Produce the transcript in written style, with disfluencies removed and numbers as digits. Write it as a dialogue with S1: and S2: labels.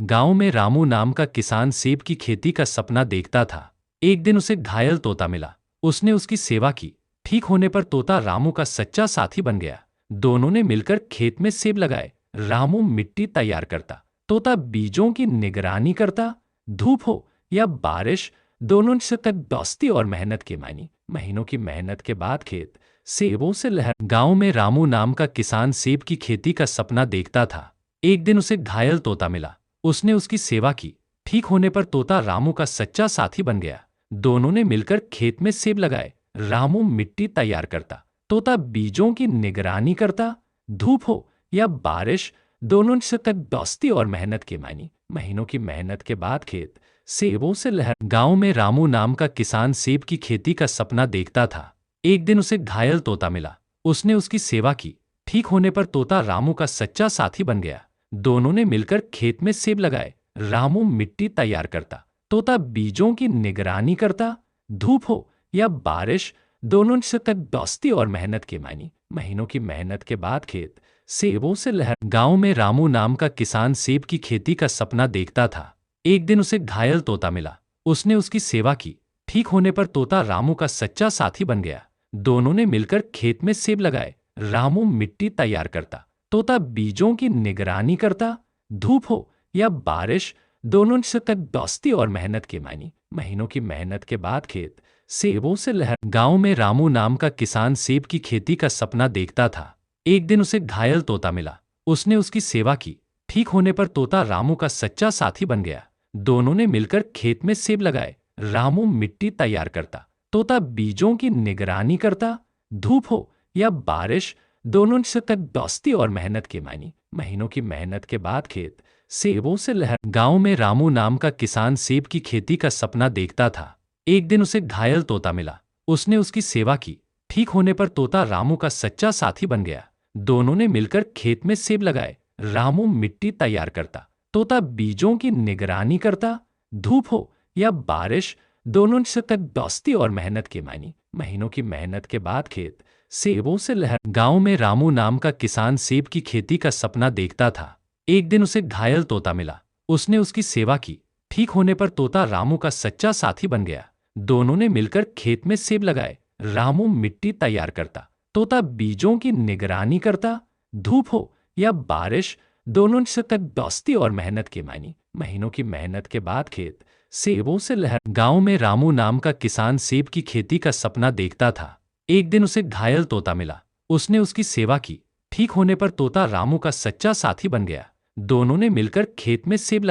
S1: गांव में रामू नाम का किसान सेब की खेती का सपना देखता था। एक दिन उसे घायल तोता मिला। उसने उसकी सेवा की। ठीक होने पर तोता रामू का सच्चा साथी बन गया। दोनों ने मिलकर खेत में सेब लगाए। रामू मिट्टी तैयार करता, तोता बीजों की निगरानी करता। धूप हो या बारिश, दोनों से तक दोस्ती और मेहनत की मानी। महीनों की मेहनत के बाद खेत सेबों से लहर। गांव में रामू नाम का किसान सेब की खेती का सपना देखता था। एक दिन उसे घायल तोता मिला। उसने उसकी सेवा की। ठीक होने पर तोता रामू का सच्चा साथी बन गया। दोनों ने मिलकर खेत में सेब लगाए। रामू मिट्टी तैयार करता, तोता बीजों की निगरानी करता। धूप हो या बारिश, दोनों से तक दोस्ती और मेहनत की मानी। महीनों की मेहनत के बाद खेत सेबों से लहर। गांव में रामू नाम का किसान सेब की खेती का सपना देखता था। एक दिन उसे घायल तोता मिला। उसने उसकी सेवा की। ठीक होने पर तोता रामू का सच्चा साथी बन गया। दोनों ने मिलकर खेत में सेब लगाए। रामू मिट्टी तैयार करता, तोता बीजों की निगरानी करता। धूप हो या बारिश, दोनों से तक दोस्ती और मेहनत की मानी। महीनों की मेहनत के बाद खेत सेबों से लहर। गांव में रामू नाम का किसान सेब की खेती का सपना देखता था। एक दिन उसे घायल तोता मिला। उसने उसकी सेवा की। ठीक होने पर तोता रामू का सच्चा साथी बन गया। दोनों ने मिलकर खेत में सेब लगाए। रामू मिट्टी तैयार करता, तोता बीजों की निगरानी करता। धूप हो या बारिश, दोनों से तक दोस्ती और मेहनत की मानी। महीनों की मेहनत के बाद खेत सेबों से लहर। गांव में रामू नाम का किसान सेब की खेती का सपना देखता था। एक दिन उसे घायल तोता मिला। उसने उसकी सेवा की। ठीक होने पर तोता रामू का सच्चा साथी बन गया। दोनों ने मिलकर खेत में सेब लगाए। रामू मिट्टी तैयार करता, तोता बीजों की निगरानी करता। धूप हो या बारिश, दोनों से तक दोस्ती और मेहनत की मानी। महीनों की मेहनत के बाद खेत सेबों से लहर। गांव में रामू नाम का किसान सेब की खेती का सपना देखता था। एक दिन उसे घायल तोता मिला। उसने उसकी सेवा की। ठीक होने पर तोता रामू का सच्चा साथी बन गया। दोनों ने मिलकर खेत में सेब लगाए। रामू मिट्टी तैयार करता, तोता बीजों की निगरानी करता। धूप हो या बारिश, दोनों से तक दोस्ती और मेहनत की मानी। महीनों की मेहनत के बाद खेत सेबों से लहर। गांव में रामू नाम का किसान सेब की खेती का सपना देखता था। एक दिन उसे घायल तोता मिला। उसने उसकी सेवा की। ठीक होने पर तोता रामू का सच्चा साथी बन गया। दोनों ने मिलकर खेत में सेब लगाए। रामू मिट्टी तैयार करता, तोता बीजों की निगरानी करता। धूप हो या बारिश, दोनों से तक दोस्ती और मेहनत की मानी। महीनों की मेहनत के बाद खेत सेबों से लहर। गांव में रामू नाम का किसान सेब की खेती का सपना देखता था। एक दिन उसे घायल तोता मिला। उसने उसकी सेवा की। ठीक होने पर तोता रामू का सच्चा साथी बन गया। दोनों ने मिलकर खेत में सेब